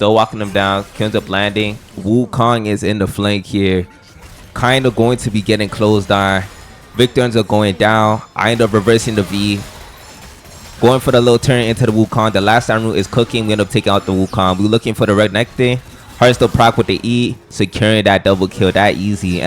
Still walking them down. Ends up landing. Wukong is in the flank here. Kind of going to be getting closed on. Victor ends up going down. I end up reversing the V. Going for the little turn into the Wukong. The last time route is cooking. We end up taking out the Wukong. We're looking for the red nectar. Hearthstone proc with the E. Securing that double kill. That easy.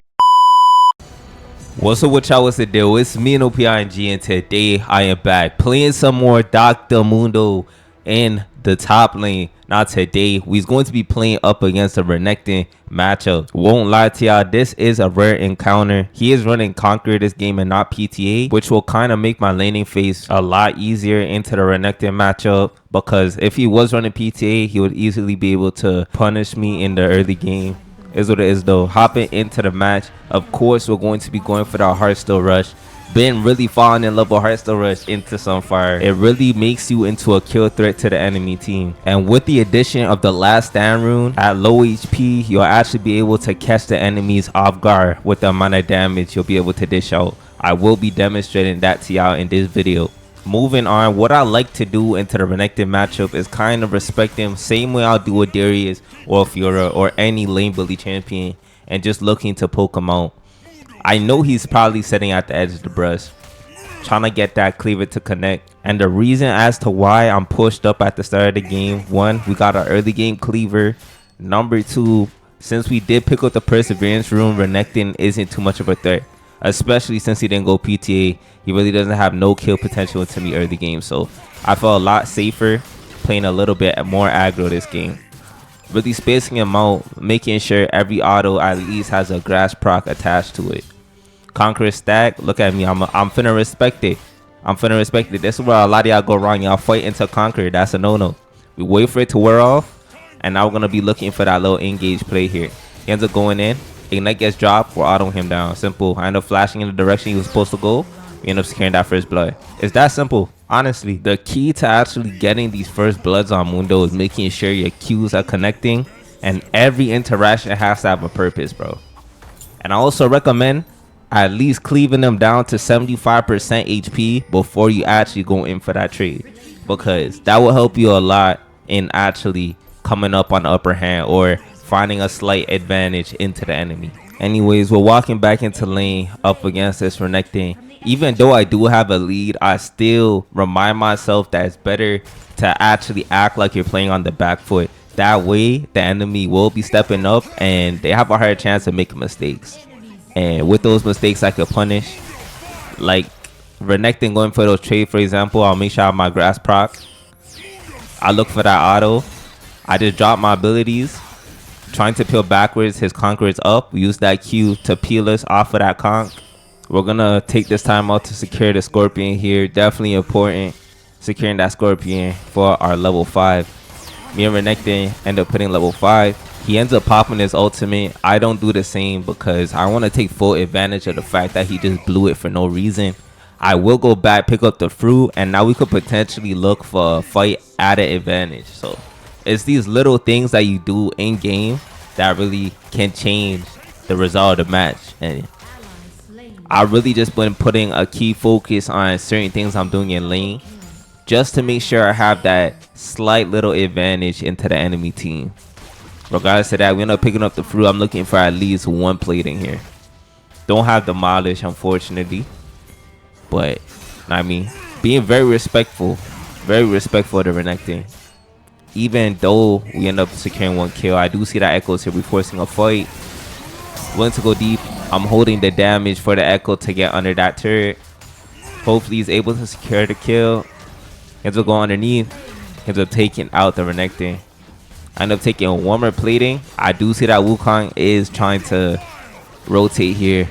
What's up with y'all? What's the deal? It's me, Nopings, and today I am back playing some more Dr. Mundo in the top lane. Now today we's going to be playing up against a Renekton matchup. Won't lie to y'all, this is a rare encounter. He is running Conquer this game and not PTA, which will kind of make my laning phase a lot easier into the Renekton matchup, because if he was running PTA, he would easily be able to punish me in the early game. Is what it is though. Hopping into the match, of course we're going to be going for the Hearthstone rush. Been really falling in love with Hearthstone rush into sunfire. It really makes you into a kill threat to the enemy team, and with the addition of the last stand rune at low HP, you'll actually be able to catch the enemies off guard with the amount of damage you'll be able to dish out. I will be demonstrating that to y'all in this video. Moving on, what I like to do into the Renekton matchup is kind of respect him, same way I'll do with Darius or Fiora or any lane bully champion, and just looking to poke him out. I know he's probably sitting at the edge of the brush, trying to get that cleaver to connect. And the reason as to why I'm pushed up at the start of the game, one, we got our early game cleaver. Number two, since we did pick up the perseverance rune, Renekton isn't too much of a threat. Especially since he didn't go PTA, he really doesn't have no kill potential into me early game. So I felt a lot safer playing a little bit more aggro this game. Really spacing him out, making sure every auto at least has a grass proc attached to it. Conqueror stack, look at me, I'm finna respect it. I'm finna respect it. This is where a lot of y'all go wrong. Y'all fight into Conqueror, that's a no-no. We wait for it to wear off, and now we're gonna be looking for that little engage play here. He ends up going in. Ignite gets dropped, we're autoing him down. Simple. I end up flashing in the direction he was supposed to go. We end up securing that first blood. It's that simple, honestly. The key to actually getting these first bloods on Mundo is making sure your Qs are connecting, and every interaction has to have a purpose, bro. And I also recommend at least cleaving them down to 75% HP before you actually go in for that trade, because that will help you a lot in actually coming up on the upper hand or finding a slight advantage into the enemy. Anyways, we're walking back into lane up against this Renekton. Even though I do have a lead, I still remind myself that it's better to actually act like you're playing on the back foot. That way the enemy will be stepping up and they have a higher chance of making mistakes, and with those mistakes I could punish. Like Renekton going for those trade, for example, I'll make sure I have my grass proc. I look for that auto. I just drop my abilities, trying to peel backwards. His Conqueror is up. We use that Q to peel us off of that conk. We're gonna take this time out to secure the Scorpion here. Definitely important, securing that Scorpion for our level 5. Me and Renekton end up putting level 5. He ends up popping his ultimate. I don't do the same because I want to take full advantage of the fact that he just blew it for no reason. I will go back, pick up the fruit, and now we could potentially look for a fight at an advantage. So it's these little things that you do in game that really can change the result of the match. And I really just been putting a key focus on certain things I'm doing in lane, just to make sure I have that slight little advantage into the enemy team. Regardless of that, we end up picking up the fruit. I'm looking for at least one plate in here. Don't have Demolish, unfortunately, but I mean, being very respectful of the Renekton. Even though we end up securing one kill, I do see that Echo's here. We're forcing a fight. Willing to go deep. I'm holding the damage for the Echo to get under that turret. Hopefully he's able to secure the kill. Ends up going underneath. Ends up taking out the Renekton. I end up taking one more plating. I do see that Wukong is trying to rotate here.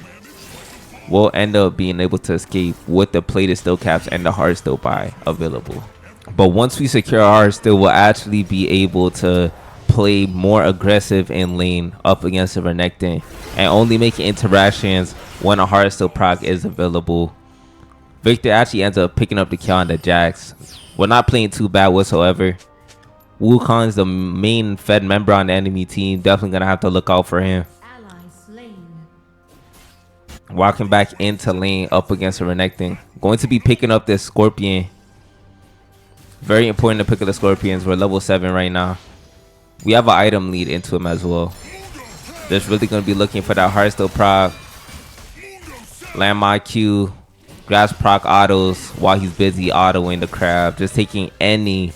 We'll end up being able to escape with the plated still caps and the hard still buy available. But once we secure our still, we'll actually be able to play more aggressive in lane up against the Renekton and only making interactions when a hard still proc is available. Victor actually ends up picking up the kill on the Jax. We're not playing too bad whatsoever. Wukong is the main fed member on the enemy team. Definitely gonna have to look out for him. Walking back into lane up against the Renekton. Going to be picking up this Scorpion. Very important to pick up the Scorpions. We're level 7 right now. We have an item lead into him as well. Just really going to be looking for that Hearthstone proc. Land my Q. Grabs proc autos while he's busy autoing the crab. Just taking any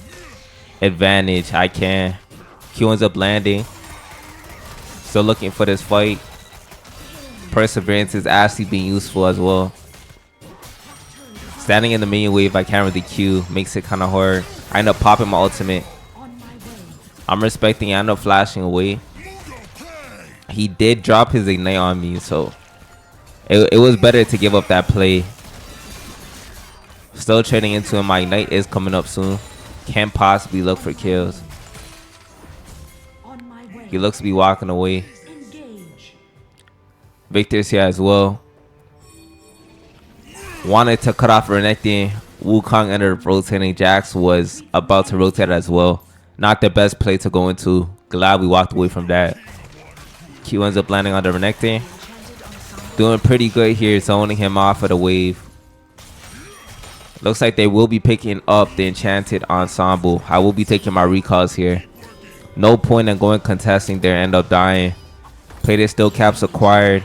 advantage I can. Q ends up landing. Still looking for this fight. Perseverance is actually being useful as well. Standing in the minion wave, I can't really Q. Makes it kind of hard. I end up popping my ultimate. I'm respecting. I end up flashing away. He did drop his ignite on me, so it was better to give up that play. Still trading into him. My ignite is coming up soon. Can't possibly look for kills. He looks to be walking away. Victor's here as well. Wanted to cut off Renekton. Wukong ended up rotating. Jax was about to rotate as well. Not the best play to go into. Glad we walked away from that. Q ends up landing on the Renekton. Doing pretty good here, zoning him off of the wave. Looks like they will be picking up the Enchanted Ensemble. I will be taking my recalls here. No point in going contesting there. End up dying. Play their still caps acquired.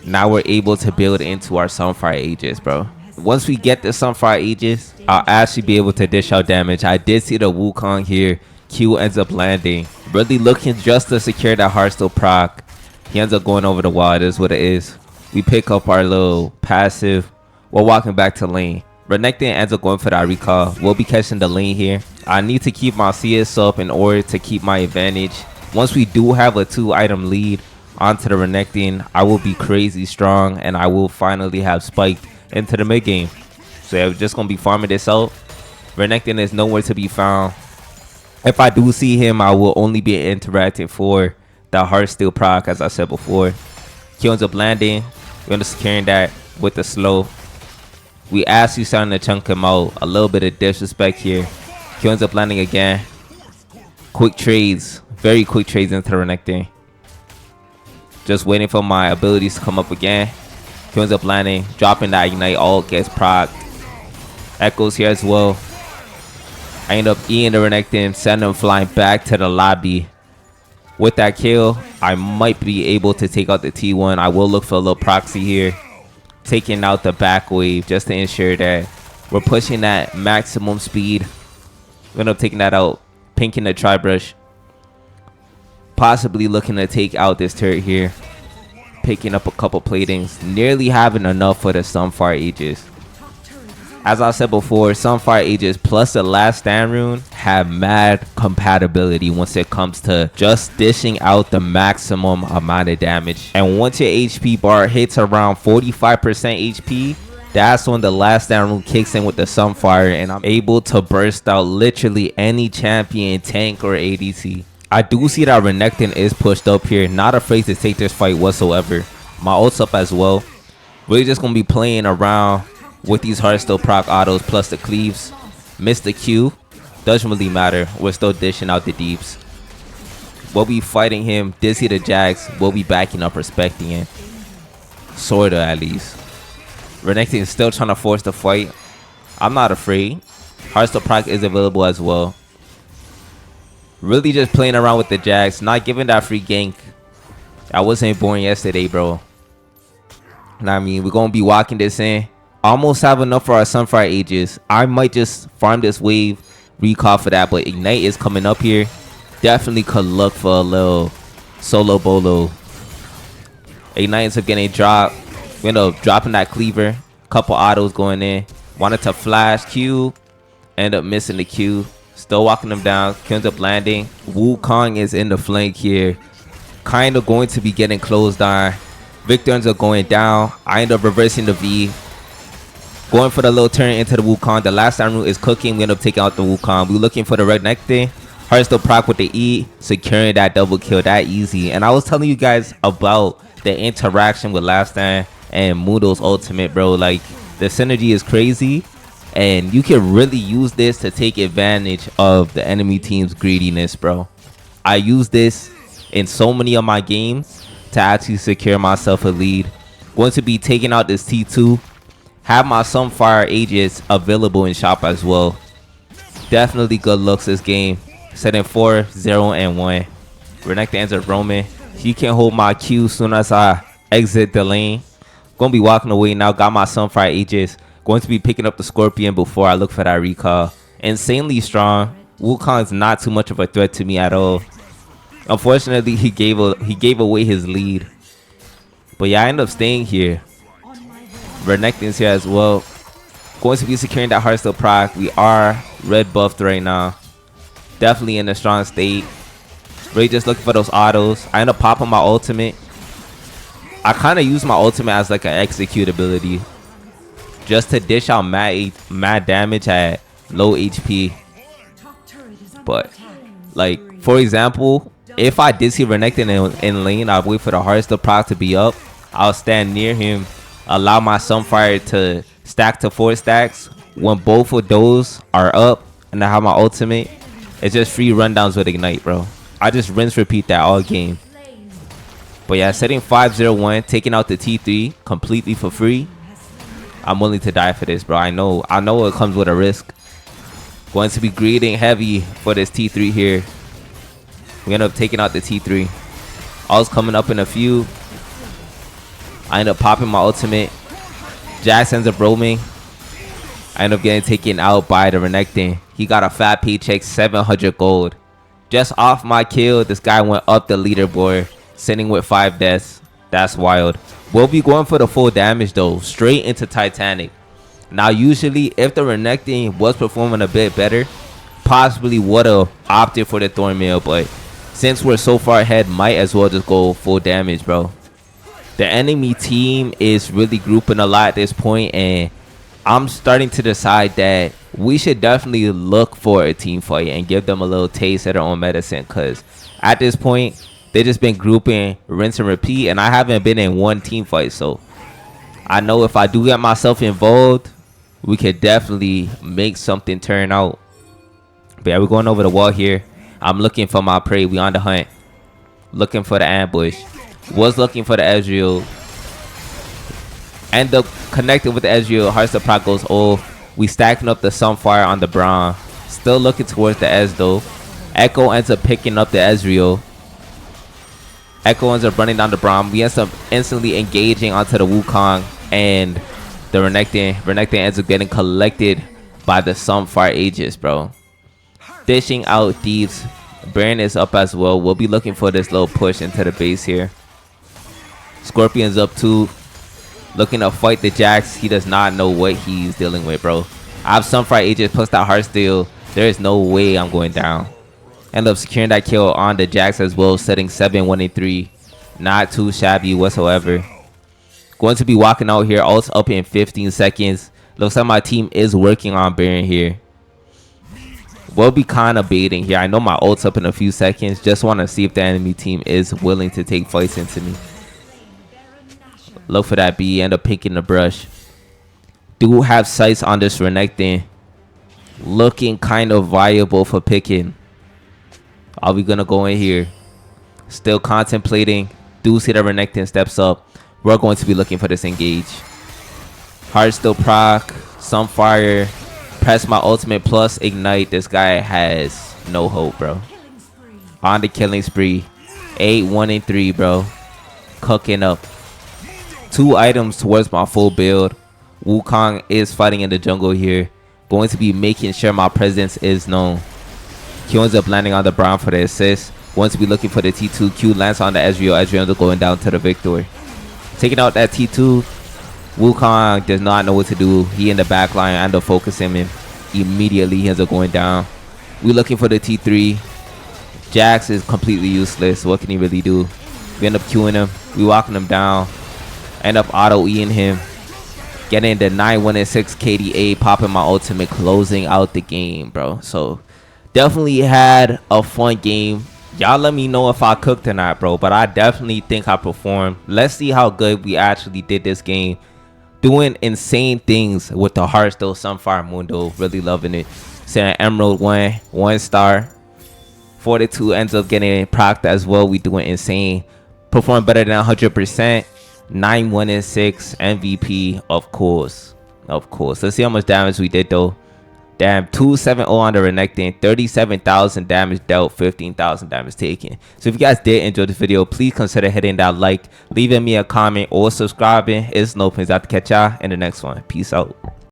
Now we're able to build into our Sunfire Aegis, bro. Once we get the Sunfire Aegis, I'll actually be able to dish out damage. I did see the Wukong here. Q ends up landing. Really looking just to secure that Hearthstone proc. He ends up going over the wall. It is what it is. We pick up our little passive. We're walking back to lane. Renekton ends up going for that recall. We'll be catching the lane here. I need to keep my CS up in order to keep my advantage. Once we do have a 2-item lead onto the Renekton, I will be crazy strong and I will finally have spiked into the mid game. So yeah, we're just going to be farming this out. Renekton is nowhere to be found. If I do see him, I will only be interacting for the Hearthstone proc, as I said before. He ends up landing. We're going to securing that with the slow. We actually starting to chunk him out. A little bit of disrespect here. He ends up landing again. Quick trades. Very quick trades into the Renekton. Just waiting for my abilities to come up again. He ends up landing. Dropping that ignite. All gets proc. Echoes here as well. I end up eating the Renekton. Send him flying back to the lobby. With that kill, I might be able to take out the T1. I will look for a little proxy here. Taking out the back wave just to ensure that we're pushing that maximum speed. We end up taking that out. Pinking the tri-brush. Possibly looking to take out this turret here. Picking up a couple platings. Nearly having enough for the Sunfire Aegis. As I said before, Sunfire Aegis plus the last stand rune have mad compatibility once it comes to just dishing out the maximum amount of damage. And once your HP bar hits around 45% HP, that's when the last stand rune kicks in with the Sunfire and I'm able to burst out literally any champion, tank, or ADC. I do see that Renekton is pushed up here. Not afraid to take this fight whatsoever. My ult's up as well. We're just going to be playing around with these Hearthstone proc autos plus the cleaves. Missed the Q. Doesn't really matter. We're still dishing out the deeps. We'll be fighting him. Dizzy the Jax. We'll be backing up, respecting it. Sorta, at least. Renekton is still trying to force the fight. I'm not afraid. Hearthstone proc is available as well. Really just playing around with the Jax. Not giving that free gank. I wasn't born yesterday, bro. I mean, we're going to be walking this in. Almost have enough for our Sunfire Aegis. I might just farm this wave, recall for that, but Ignite is coming up here. Definitely could look for a little solo bolo. Ignite ends up getting dropped. We end up dropping that cleaver. Couple autos going in. Wanted to flash Q. End up missing the Q. Still walking them down. Q ends up landing. Wukong is in the flank here. Kind of going to be getting closed on. Victor ends up going down. I end up reversing the V. Going for the little turn into the Wukong. The last time route is cooking. We end up taking out the Wukong. We're looking for the Renekton. Hearthstone proc with the E. Securing that double kill. That easy. And I was telling you guys about the interaction with last stand and Mundo's ultimate, bro. Like, the synergy is crazy. And you can really use this to take advantage of the enemy team's greediness, bro. I use this in so many of my games to actually secure myself a lead. Going to be taking out this T2. Have my Sunfire Aegis available in shop as well. Definitely good looks this game. Setting 4, 0, and 1. Renekton ends up roaming. He can't hold my Q soon as I exit the lane. Gonna be walking away now. Got my Sunfire Aegis. Going to be picking up the Scorpion before I look for that recall. Insanely strong. Wukong's not too much of a threat to me at all. Unfortunately, he gave away his lead. But yeah, I end up staying here. Renekton's here as well. Going to be securing that Heartsteel proc. We are red buffed right now. Definitely in a strong state. Really just looking for those autos. I end up popping my ultimate. I kind of use my ultimate as like an execute ability. Just to dish out mad damage at low HP. But, like, for example, if I did see Renekton in lane, I'd wait for the Heartsteel proc to be up. I'll stand near him. Allow my Sunfire to stack to 4 stacks. When both of those are up and I have my ultimate, it's just free rundowns with Ignite, bro. I just rinse repeat that all game. But yeah, setting 5-0-1, taking out the T3 completely for free. I'm willing to die for this, bro. I know it comes with a risk. Going to be greeding heavy for this T3 here. We end up taking out the T3. All's coming up in a few. I end up popping my ultimate. Jax ends up roaming. I end up getting taken out by the Renekton. He got a fat paycheck, 700 gold. Just off my kill, this guy went up the leaderboard, sitting with 5 deaths. That's wild. We'll be going for the full damage though, straight into Titanic. Now usually if the Renekton was performing a bit better, possibly would have opted for the Thornmail, but since we're so far ahead, might as well just go full damage, bro. The enemy team is really grouping a lot at this point, and I'm starting to decide that we should definitely look for a team fight and give them a little taste of their own medicine, because at this point they just been grouping, rinse and repeat, and I haven't been in one team fight. So I know if I do get myself involved, we could definitely make something turn out. But yeah, we're going over the wall here. I'm looking for my prey. We on the hunt, looking for the ambush. Was looking for the Ezreal. End up connecting with the Ezreal. Heartsteel proc goes off. We stacking up the Sunfire on the Braum. Still looking towards the Ez though. Echo ends up picking up the Ezreal. Echo ends up running down the Braum. We end up instantly engaging onto the Wukong, and the Renekton. Renekton ends up getting collected by the Sunfire Aegis, bro. Dishing out Thieves. Baron is up as well. We'll be looking for this little push into the base here. Scorpion's up too. Looking to fight the Jax. He does not know what he's dealing with, bro. I have Sunfire Aegis plus that Heartsteel. There is no way I'm going down. End up securing that kill on the Jax as well, setting 7-1-3. Not too shabby whatsoever. Going to be walking out here. Ult's up in 15 seconds. Looks like my team is working on Baron here. We'll be kind of baiting here. I know my ult's up in a few seconds. Just want to see if the enemy team is willing to take fights into me. Look for that B. End up picking the brush. Do have sights on this Renekton. Looking kind of viable for picking. Are we going to go in here? Still contemplating. Do see the Renekton steps up. We're going to be looking for this engage. Heartsteel proc. Sunfire. Press my ultimate plus Ignite. This guy has no hope, bro. On the killing spree. 8-1-3, bro. Cooking up. 2 items towards my full build. Wukong is fighting in the jungle here. Going to be making sure my presence is known. Q ends up landing on the Braum for the assist. Going to be looking for the T2. Q lands on the Ezreal. Ezreal ends up going down to the victor. Taking out that T2. Wukong does not know what to do. He in the back line. I end up focusing him. Immediately he ends up going down. We looking for the T3. Jax is completely useless. What can he really do? We end up queuing him. We walking him down. End up auto-Eing him. Getting the 9-1-6 KDA. Popping my ultimate. Closing out the game, bro. So definitely had a fun game. Y'all let me know if I cooked or not, bro. But I definitely think I performed. Let's see how good we actually did this game. Doing insane things with the Heartsteel Sunfire Mundo. Really loving it. Saying Emerald 1 star. 42 ends up getting procced as well. We doing insane. Performing better than 100%. 9-1-6 MVP, of course. Let's see how much damage we did though. Damn, 270 on the Renekton, 37,000 damage dealt, 15,000 damage taken. So if you guys did enjoy this video, please consider hitting that like, leaving me a comment, or subscribing. It's Nopings. Out to catch y'all in the next one. Peace out.